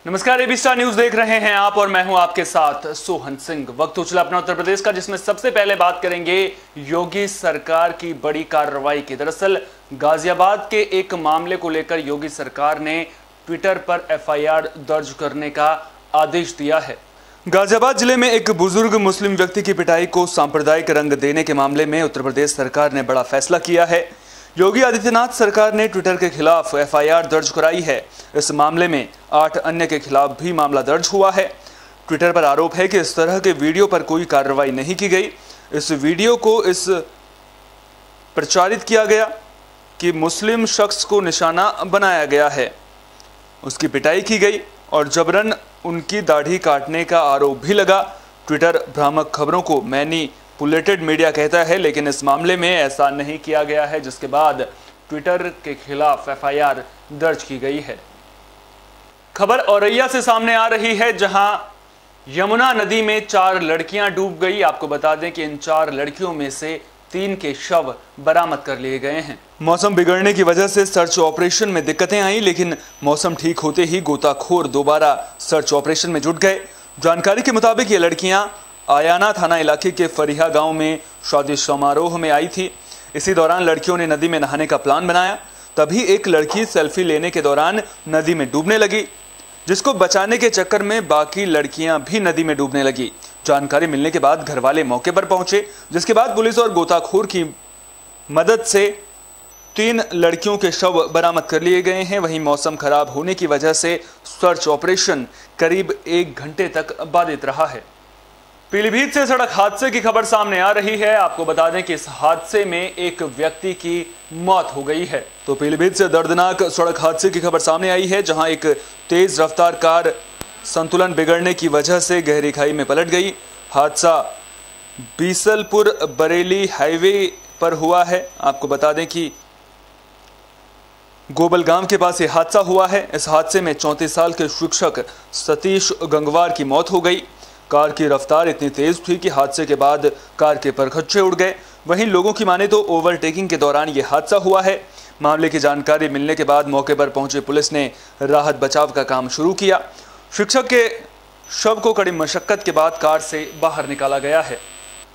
नमस्कार, AB star news देख रहे हैं आप और मैं हूं आपके साथ सोहन सिंह। वक्त हो चला अपना उत्तर प्रदेश का, जिसमें सबसे पहले बात करेंगे योगी सरकार की बड़ी कार्रवाई की। दरअसल गाजियाबाद के एक मामले को लेकर योगी सरकार ने ट्विटर पर एफआईआर दर्ज करने का आदेश दिया है। गाजियाबाद जिले में एक बुजुर्ग मुस्लिम व्यक्ति की पिटाई को सांप्रदायिक रंग देने के मामले में उत्तर प्रदेश सरकार ने बड़ा फैसला किया है। योगी आदित्यनाथ सरकार ने ट्विटर के खिलाफ एफआईआर दर्ज कराई है। इस मामले में 8 अन्य के खिलाफ भी मामला दर्ज हुआ है। ट्विटर पर आरोप है कि इस तरह के वीडियो पर कोई कार्रवाई नहीं की गई। इस वीडियो को इस प्रचारित किया गया कि मुस्लिम शख्स को निशाना बनाया गया है, उसकी पिटाई की गई और जबरन उनकी दाढ़ी काटने का आरोप भी लगा। ट्विटर भ्रामक खबरों को मैनिपुलेटेड मीडिया कहता है, लेकिन इस मामले में ऐसा नहीं किया गया है, जिसके बाद ट्विटर के खिलाफ एफआईआर दर्ज की गई है। खबर औरैया से सामने आ रही है, जहां यमुना नदी में 4 लड़कियां डूब गई। आपको बता दें कि इन 4 लड़कियों में से 3 के शव बरामद कर लिए गए हैं। मौसम बिगड़ने की वजह से सर्च ऑपरेशन में दिक्कतें आई, लेकिन मौसम ठीक होते ही गोताखोर दोबारा सर्च ऑपरेशन में जुट गए। जानकारी के मुताबिक ये लड़कियां आयाना थाना इलाके के फरिया गांव में शादी समारोह में आई थी। इसी दौरान लड़कियों ने नदी में नहाने का प्लान बनाया। तभी एक लड़की सेल्फी लेने के दौरान नदी में डूबने लगी, जिसको बचाने के चक्कर में बाकी लड़कियां भी नदी में डूबने लगी। जानकारी मिलने के बाद घर वाले मौके पर पहुंचे, जिसके बाद पुलिस और गोताखोर की मदद से 3 लड़कियों के शव बरामद कर लिए गए हैं। वहीं मौसम खराब होने की वजह से सर्च ऑपरेशन करीब 1 घंटे तक बाधित रहा है। पीलीभीत से सड़क हादसे की खबर सामने आ रही है। आपको बता दें कि इस हादसे में एक व्यक्ति की मौत हो गई है। तो पीलीभीत से दर्दनाक सड़क हादसे की खबर सामने आई है, जहां एक तेज रफ्तार कार संतुलन बिगड़ने की वजह से गहरी खाई में पलट गई। हादसा बीसलपुर बरेली हाईवे पर हुआ है। आपको बता दें कि गोबलगांव के पास यह हादसा हुआ है। इस हादसे में 34 साल के शिक्षक सतीश गंगवार की मौत हो गई। कार की रफ्तार इतनी तेज थी कि हादसे के बाद कार के परखच्चे उड़ गए। वहीं लोगों की माने तो ओवरटेकिंग के दौरान यह हादसा हुआ है। मामले की जानकारी मिलने के बाद मौके पर पहुंची पुलिस ने राहत बचाव का काम शुरू किया। शिक्षक के शव को कड़ी मशक्कत के बाद कार से बाहर निकाला गया है।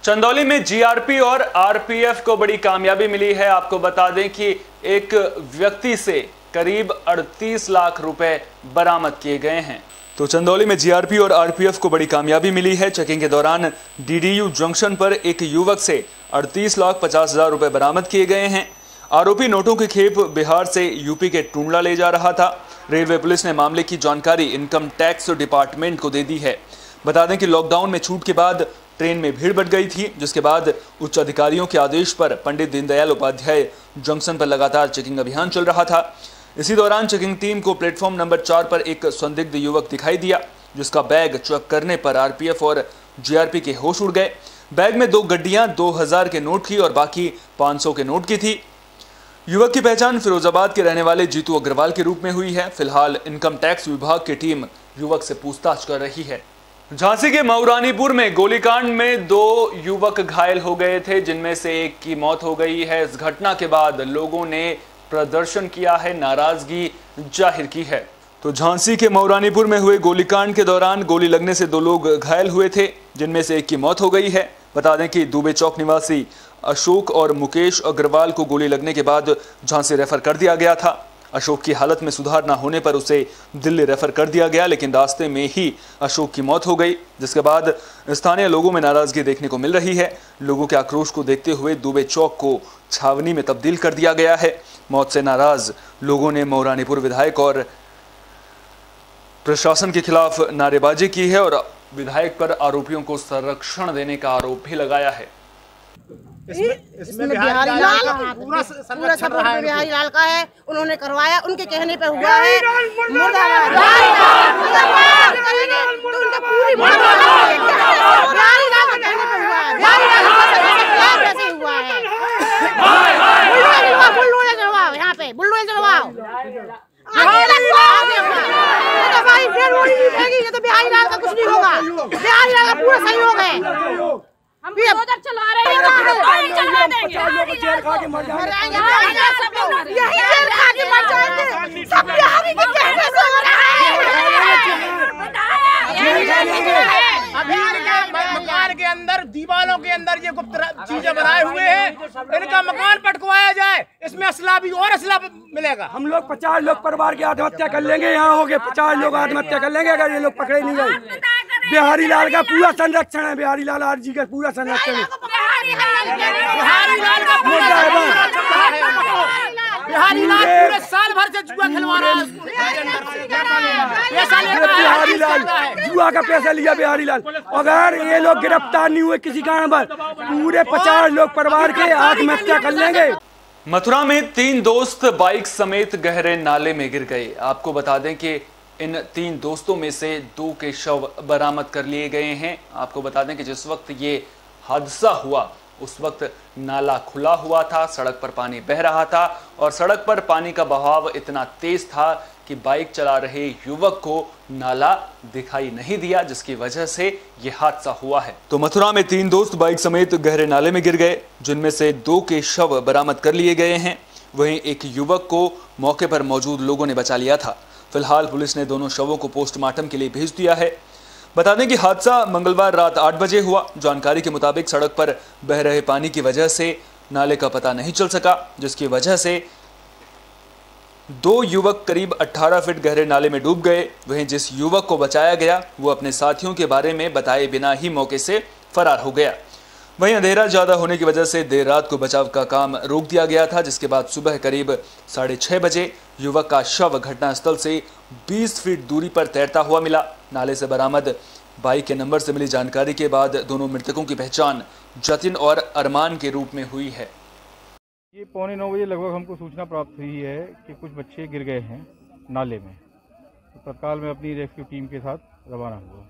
चंदौली में जीआरपी और आरपीएफ को बड़ी कामयाबी मिली है। आपको बता दें कि एक व्यक्ति से करीब 38 लाख रुपए बरामद किए गए हैं। तो चंदौली में जीआरपी और आरपीएफ को बड़ी कामयाबी मिली है। चेकिंग के दौरान डीडीयू जंक्शन पर एक युवक से 38,50,000 रुपए बरामद किए गए हैं। आरोपी नोटों की खेप बिहार से यूपी के टुंडला ले जा रहा था। रेलवे पुलिस ने मामले की जानकारी इनकम टैक्स डिपार्टमेंट को दे दी है। बता दें कि लॉकडाउन में छूट के बाद ट्रेन में भीड़ बढ़ गई थी, जिसके बाद उच्च अधिकारियों के आदेश पर पंडित दीनदयाल उपाध्याय जंक्शन पर लगातार चेकिंग अभियान चल रहा था। इसी दौरान चेकिंग टीम को प्लेटफॉर्म नंबर 4 पर एक संदिग्ध युवक दिखाई दिया, जिसका बैग चेक करने पर आरपीएफ और जीआरपी के होश उड़ गए। बैग में 2 गड्डियां 2000 के नोट की और बाकी 500 के नोट की थी। युवक की पहचान फिरोजाबाद के रहने वाले जीतू अग्रवाल के रूप में हुई है। फिलहाल इनकम टैक्स विभाग की टीम युवक से पूछताछ कर रही है। झांसी के मऊरानीपुर में गोलीकांड में 2 युवक घायल हो गए थे, जिनमें से एक की मौत हो गई है। इस घटना के बाद लोगों ने प्रदर्शन किया है, नाराजगी जाहिर की है। तो झांसी के मऊरानीपुर में हुए गोलीकांड के दौरान गोली लगने से 2 लोग घायल हुए थे, जिनमें से एक की मौत हो गई है। बता दें कि दुबे चौक निवासी अशोक और मुकेश अग्रवाल को गोली लगने के बाद झांसी रेफर कर दिया गया था। अशोक की हालत में सुधार न होने पर उसे दिल्ली रेफर कर दिया गया, लेकिन रास्ते में ही अशोक की मौत हो गई, जिसके बाद स्थानीय लोगों में नाराजगी देखने को मिल रही है। लोगों के आक्रोश को देखते हुए दुबे चौक को छावनी में तब्दील कर दिया गया है। मौत से नाराज लोगों ने मऊरानीपुर विधायक और प्रशासन के खिलाफ नारेबाजी की है और विधायक पर आरोपियों को संरक्षण देने का आरोप भी लगाया है। इसमें बिहारी लाल पूरा सपोर्ट बिहारी लाल का है। उन्होंने करवाया, उनके कहने पे हुआ है। मुर्दाबाद मुर्दाबाद कहेंगे तो उनका पूरी बिहारी लाल के कहने पे हुआ है। बिहारी लाल कैसे हुआ है? बुलडोजर चलवाओ, यहाँ पे बुलडोजर चलवाओ। ये तो बिहारी लाल का कुछ नहीं होगा। बिहारी लाल का पूरा सहयोग है। हम उधर चला रहे हैं, चला देंगे। जेल खा के मर जाएंगे, यही जेल खा के मर जाएंगे। सब बिहारी के कहने से हो रहा है। अंदर ये गुप्त चीजें बनाए हुए हैं, इनका मकान पटकवाया जाए, इसमें असला भी और असला मिलेगा। हम लोग 50 लोग परिवार की आत्महत्या कर लेंगे, यहाँ हो गए 50 लोग आत्महत्या कर लेंगे अगर ये लोग पकड़े नहीं गए। बिहारी लाल का पूरा संरक्षण है, बिहारी लाल आरजी का पूरा संरक्षण है, बिहारी लाल पूरे साल भर से जुआ खिलवा रहा है, बिहारी लाल जुआ का पैसा लिया बिहारी लाल। अगर ये लोग गिरफ्तार नहीं हुए किसी कारण पर, पूरे 50 लोग परिवार के आत्महत्या कर लेंगे। मथुरा में 3 दोस्त बाइक समेत गहरे नाले में गिर गए। आपको बता दें कि इन 3 दोस्तों में से 2 के शव बरामद कर लिए गए हैं। आपको बता दें कि जिस वक्त ये हादसा हुआ उस वक्त नाला खुला हुआ था, सड़क पर पानी बह रहा था और सड़क पर पानी का बहाव इतना तेज था कि बाइक चला रहे युवक को नाला दिखाई नहीं दिया, जिसकी वजह से यह हादसा हुआ है। तो मथुरा में 3 दोस्त बाइक समेत गहरे नाले में गिर गए, जिनमें से 2 के शव बरामद कर लिए गए हैं। वहीं एक युवक को मौके पर मौजूद लोगों ने बचा लिया था। फिलहाल पुलिस ने दोनों शवों को पोस्टमार्टम के लिए भेज दिया है। बता दें कि हादसा मंगलवार रात 8 बजे हुआ। जानकारी के मुताबिक सड़क पर बह रहे पानी की वजह से नाले का पता नहीं चल सका, जिसकी वजह से 2 युवक करीब 18 फीट गहरे नाले में डूब गए। वहीं जिस युवक को बचाया गया वो अपने साथियों के बारे में बताए बिना ही मौके से फरार हो गया। वहीं अंधेरा ज्यादा होने की वजह से देर रात को बचाव का काम रोक दिया गया था, जिसके बाद सुबह करीब 6:30 बजे युवक का शव घटनास्थल से 20 फीट दूरी पर तैरता हुआ मिला। नाले से बरामद बाइक के नंबर से मिली जानकारी के बाद दोनों मृतकों की पहचान जतिन और अरमान के रूप में हुई है। ये 8:45 बजे लगभग हमको सूचना प्राप्त हुई है कि कुछ बच्चे गिर गए हैं नाले में। तो तत्काल में अपनी रेस्क्यू टीम के साथ रवाना हुआ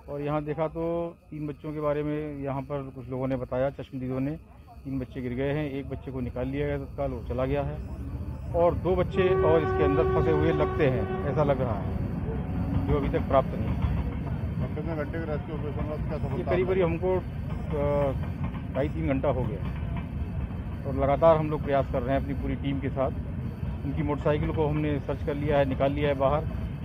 और यहाँ देखा तो 3 बच्चों के बारे में यहाँ पर कुछ लोगों ने बताया, चश्मदीदों ने 3 बच्चे गिर गए हैं। एक बच्चे को निकाल लिया गया तत्काल, वो चला गया है और 2 बच्चे और इसके अंदर फंसे हुए लगते हैं, ऐसा लग रहा है, जो अभी तक प्राप्त नहीं है। कितने घंटे के रेस्क्यू ऑपरेशन? ये करीब हमको 2.5-3 घंटा हो गया और लगातार हम लोग प्रयास कर रहे हैं अपनी पूरी टीम के साथ। उनकी मोटरसाइकिल को हमने सर्च कर लिया है, निकाल लिया है बाहर,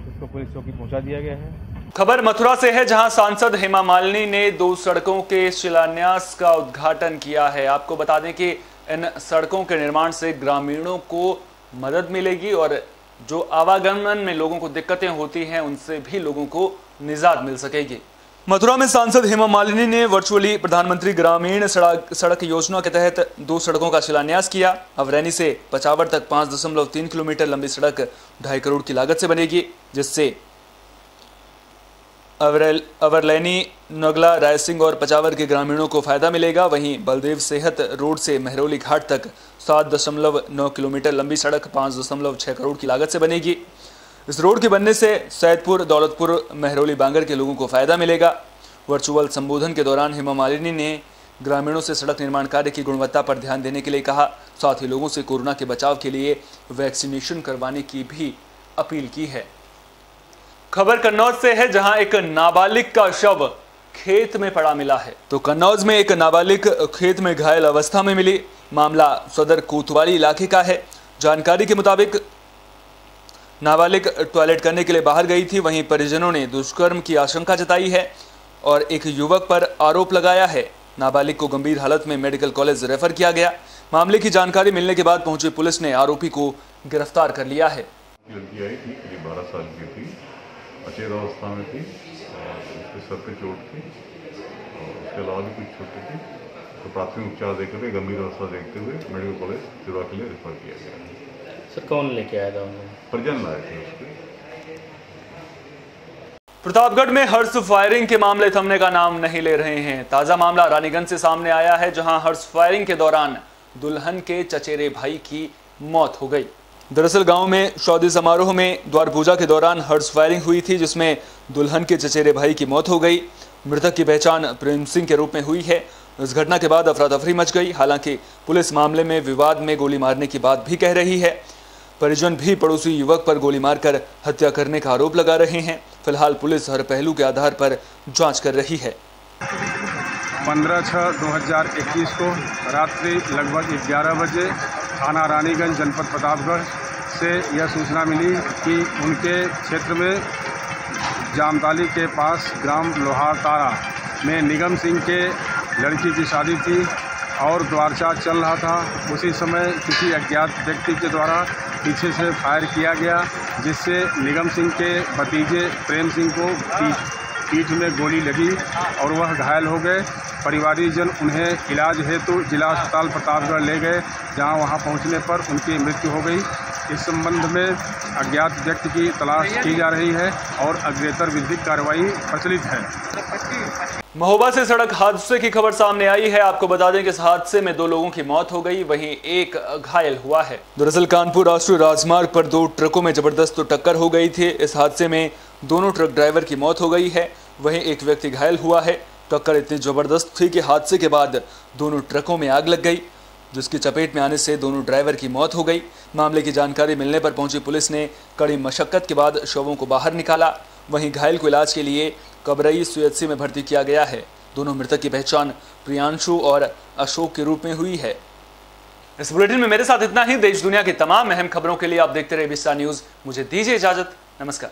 उसको पुलिस चौकी पहुंचा दिया गया है। खबर मथुरा से है, जहां सांसद हेमा मालिनी ने 2 सड़कों के शिलान्यास का उद्घाटन किया है। आपको बता दें कि इन सड़कों के निर्माण से ग्रामीणों को मदद मिलेगी और जो आवागमन में लोगों को दिक्कतें होती हैं उनसे भी लोगों को निजात मिल सकेगी। मथुरा में सांसद हेमा मालिनी ने वर्चुअली प्रधानमंत्री ग्रामीण सड़क योजना के तहत 2 सड़कों का शिलान्यास किया। अवरैनी से पचावर तक 5.3 किलोमीटर लंबी सड़क 2.5 करोड़ की लागत से बनेगी, जिससे अवरलैनी, नगला, रायसिंह और पचावर के ग्रामीणों को फायदा मिलेगा। वहीं बलदेव सेहत रोड से महरौली घाट तक 7.9 किलोमीटर लंबी सड़क 5.6 करोड़ की लागत से बनेगी। इस रोड के बनने से सैदपुर, दौलतपुर, महरौली, बांगर के लोगों को फायदा मिलेगा। वर्चुअल संबोधन के दौरान हेमा मालिनी ने ग्रामीणों से सड़क निर्माण कार्य की गुणवत्ता पर ध्यान देने के लिए कहा। साथ ही लोगों से कोरोना के बचाव के लिए वैक्सीनेशन करवाने की भी अपील की है। खबर कन्नौज से है, जहां एक नाबालिग का शव खेत में पड़ा मिला है। तो कन्नौज में एक नाबालिग खेत में घायल अवस्था में मिली। मामला सदर कोतवाली इलाके का है। जानकारी के मुताबिक नाबालिग टॉयलेट करने के लिए बाहर गई थी। वहीं परिजनों ने दुष्कर्म की आशंका जताई है और एक युवक पर आरोप लगाया है। नाबालिग को गंभीर हालत में मेडिकल कॉलेज रेफर किया गया। मामले की जानकारी मिलने के बाद पहुंची पुलिस ने आरोपी को गिरफ्तार कर लिया है। लड़की आई थी, करीब 12 साल की थी, अचेत अवस्था में थी, उसके सर पे चोट थी और उसके अलावा भी कुछ चोटें थी। तो प्राथमिक उपचार देखते हुए, गंभीर अवस्था देखते हुए मेडिकल कॉलेज तिरवा के लिए रेफर किया गया। सर कौन लेके आया था उन्हें? परिजन लाए थे उसके। प्रतापगढ़ में हर्ष फायरिंग के मामले थमने का नाम नहीं ले रहे हैं। ताजा मामला रानीगंज से सामने आया है, जहां हर्ष फायरिंग के दौरान दुल्हन के चचेरे भाई की मौत हो गई। दरअसल गांव में शादी समारोह में द्वार पूजा के दौरान हर्ष फायरिंग हुई थी, जिसमें दुल्हन के चचेरे भाई की मौत हो गई। मृतक की पहचान प्रेम सिंह के रूप में हुई है। इस घटना के बाद अफरा तफरी मच गई। हालांकि पुलिस मामले में विवाद में गोली मारने की बात भी कह रही है। परिजन भी पड़ोसी युवक पर गोली मारकर हत्या करने का आरोप लगा रहे हैं। फिलहाल पुलिस हर पहलू के आधार पर जांच कर रही है। 15/6/2021 को रात्रि लगभग 11 बजे थाना रानीगंज, जनपद प्रतापगढ़ से यह सूचना मिली कि उनके क्षेत्र में जामताली के पास ग्राम लोहार तारा में निगम सिंह के लड़की की शादी थी और द्वारचार चल रहा था। उसी समय किसी अज्ञात व्यक्ति के द्वारा पीछे से फायर किया गया, जिससे निगम सिंह के भतीजे प्रेम सिंह को पीठ में गोली लगी और वह घायल हो गए। परिवारजन उन्हें इलाज हेतु जिला अस्पताल प्रतापगढ़ ले गए, जहां वहां पहुंचने पर उनकी मृत्यु हो गई। इस संबंध में अज्ञात व्यक्ति की तलाश की जा रही है और अग्रेतर विधिक कार्रवाई प्रचलित है। महोबा से सड़क हादसे की खबर सामने आई है। आपको बता दें कि इस हादसे में 2 लोगों की मौत हो गई, वहीं एक घायल हुआ है। दरअसल कानपुर राष्ट्रीय राजमार्ग पर 2 ट्रकों में जबरदस्त टक्कर हो गई थी। इस हादसे में दोनों ट्रक ड्राइवर की मौत हो गई है, वहीं एक व्यक्ति घायल हुआ है। टक्कर इतनी जबरदस्त थी कि हादसे के बाद दोनों ट्रकों में आग लग गई, जिसकी चपेट में आने से दोनों ड्राइवर की मौत हो गई। मामले की जानकारी मिलने पर पहुंची पुलिस ने कड़ी मशक्कत के बाद शवों को बाहर निकाला। वहीं घायल को इलाज के लिए कबरई सीएचसी में भर्ती किया गया है। दोनों मृतक की पहचान प्रियांशु और अशोक के रूप में हुई है। इस बुलेटिन में मेरे साथ इतना ही। देश दुनिया की तमाम अहम खबरों के लिए आप देखते रहिए विस्तार न्यूज। मुझे दीजिए इजाजत। नमस्कार।